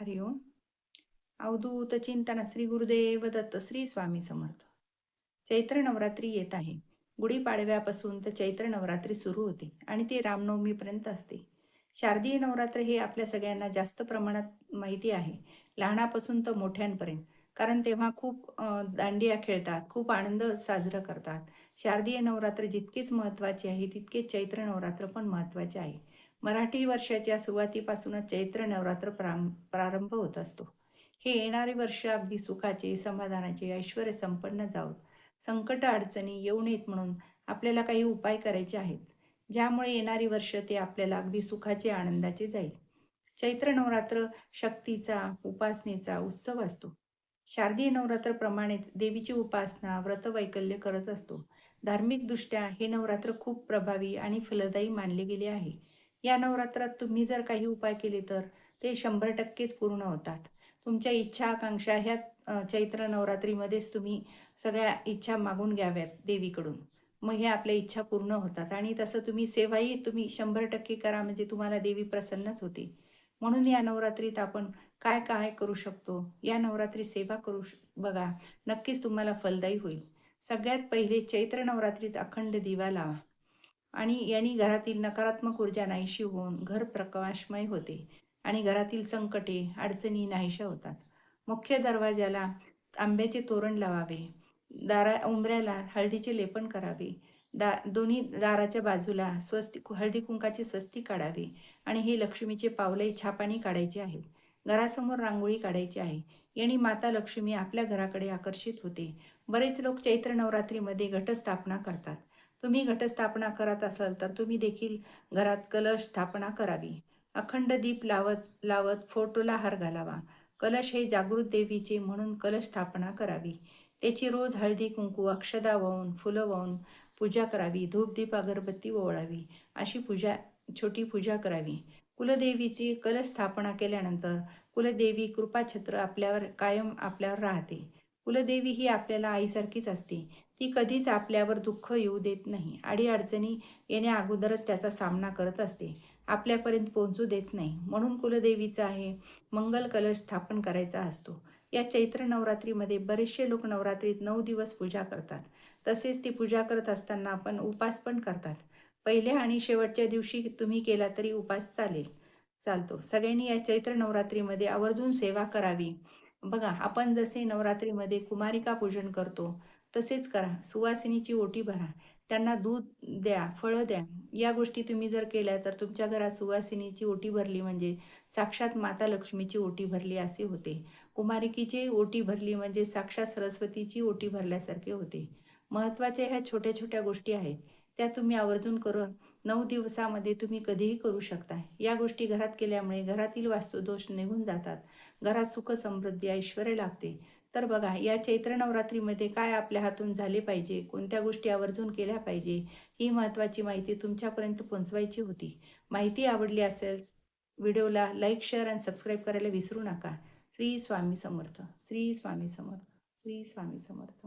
हरि ओम. अवधूत चिंतन श्री गुरुदेव दत्त श्री स्वामी समर्थ. चैत्र नवरात्री येत आहे. गुढीपाडव्यापासून तर चैत्र नवरात्री सुरू होते आणि ती रामनवमीपर्यंत असते. शारदीय नवरात्र हे आपल्या सगळ्यांना जास्त प्रमाणात माहिती आहे, लहानापासून तर मोठ्यांपर्यंत. कारण तेव्हा खूप दांडिया खेळतात, खूप आनंद साजरा करतात. शारदीय नवरात्र जितकेच महत्त्वाचे आहे, तितकेच चैत्र नवरात्र पण महत्त्वाचे आहे. मराठी वर्षाच्या सुरुवातीपासूनच चैत्र नवरात्र प्रारंभ होत असतो. हे येणारे वर्ष अगदी सुखाचे, समाधानाचे, ऐश्वर्य संपन्न जावोत. संकट अडचणी येऊ नयेत म्हणून आपल्याला काही उपाय करायचे आहेत. ज्यामुळे येणारी वर्ष ते आपल्याला अगदी सुखाचे, आनंदाचे जाईल. चैत्र नवरात्र शक्तीचा, उपासनेचा उत्सव असतो. शारदीय नवरात्रप्रमाणेच देवीची उपासना, व्रतवैकल्य करत असतो. धार्मिकदृष्ट्या हे नवरात्र खूप प्रभावी आणि फलदायी मानले गेले आहे. या नवरात्रात तुम्ही जर काही उपाय केले तर ते 100%च पूर्ण होतात. तुमच्या इच्छा, आकांक्षा ह्या चैत्र नवरात्रीमध्येच तुम्ही सगळ्या इच्छा मागून घ्याव्यात देवीकडून. मग ह्या आपल्या इच्छा पूर्ण होतात आणि तसं तुम्ही सेवाही तुम्ही 100% करा म्हणजे तुम्हाला देवी प्रसन्नच होते. म्हणून या नवरात्रीत आपण काय काय करू शकतो? या नवरात्री सेवा बघा. नक्कीच तुम्हाला फलदायी होईल. सगळ्यात पहिले चैत्र नवरात्रीत अखंड दिवा लावा आणि याने घरातील नकारात्मक ऊर्जा नाहीशी होऊन घर प्रकाशमय होते आणि घरातील संकटे, अडचणी नाहीशा होतात. मुख्य दरवाजाला आंब्याचे तोरण लावावे. उंबऱ्याला हळदीचे लेपन करावे. दोन्ही दाराच्या बाजूला हळदी कुंकाचे स्वस्तिक काढावे आणि हे लक्ष्मीचे पावले छापाने काढायचे आहेत. घरासमोर रांगोळी काढायची आहे. याने माता लक्ष्मी आपल्या घराकडे आकर्षित होते. बरेच लोक चैत्र नवरात्रीमध्ये घटस्थापना करतात. तुम्ही घटस्थापना करत असाल तर तुम्ही देखील घरात कलश स्थापना करावी. अखंड दीप लावत लावत फोटोला हार घालावा. कलश हे जागृत देवीचे म्हणून कलश स्थापना करावी. त्याची रोज हळदी कुंकू, अक्षदा वाहून, फुलं वाहून पूजा करावी. धूप अगरबत्ती ओवाळावी. अशी छोटी पूजा करावी. कुलदेवीची कलश स्थापना केल्यानंतर कुलदेवी कृपाछत्र कायम आपल्यावर राहते. कुलदेवी ही आपल्याला आईसारखीच असते. ती कधीच आपल्यावर दुःख येऊ देत नाही. अडीअडचणी येण्या अगोदरच त्याचा सामना करत असते. आपल्यापर्यंत पोहोचू देत नाही. म्हणून कुलदेवीचा आहे मंगल कलश स्थापन करायचा असतो. या चैत्र नवरात्रीमध्ये बरेचसे लोक नवरात्रीत 9 दिवस पूजा करतात. तसेच ती पूजा करत असताना आपण उपास पण करतात. पहिल्या आणि शेवटच्या दिवशी तुम्ही केला तरी उपास चालतो. सगळ्यांनी या चैत्र नवरात्रीमध्ये आवर्जून सेवा करावी. बघा, आपण जसे नवरात्रीमध्ये कुमारिका पूजन करतो, तसेच करा. सुवासिनीची ओटी भरा. त्यांना दूध द्या, फळं द्या. या गोष्टी तुम्ही जर केल्या तर तुमच्या घरात सुवासिनीची ओटी भरली म्हणजे साक्षात माता लक्ष्मीची ओटी भरली असे होते. कुमारिकेची ओटी भरली म्हणजे साक्षात सरस्वतीची ओटी भरल्यासारखे होते. महत्त्वाच्या ह्या छोट्या-छोट्या गोष्टी आहेत. त्या तुम्ही आवर्जून करून 9 दिवसामध्ये तुम्ही कधीही करू शकता. या गोष्टी घरात केल्यामुळे घरातील वास्तुदोष निघून जातात. घरात सुख, समृद्धी, ऐश्वर्य लाभते. तर बघा, या चैत्र नवरात्रीमध्ये काय आपल्या हातून झाले पाहिजे, कोणत्या गोष्टी आवर्जून केल्या पाहिजे, ही महत्त्वाची माहिती तुमच्यापर्यंत पोहोचवायची होती. माहिती आवडली असेल, व्हिडिओला लाईक, शेअर आणि सबस्क्राईब करायला विसरू नका. श्री स्वामी समर्थ. श्री स्वामी समर्थ. श्री स्वामी समर्थ.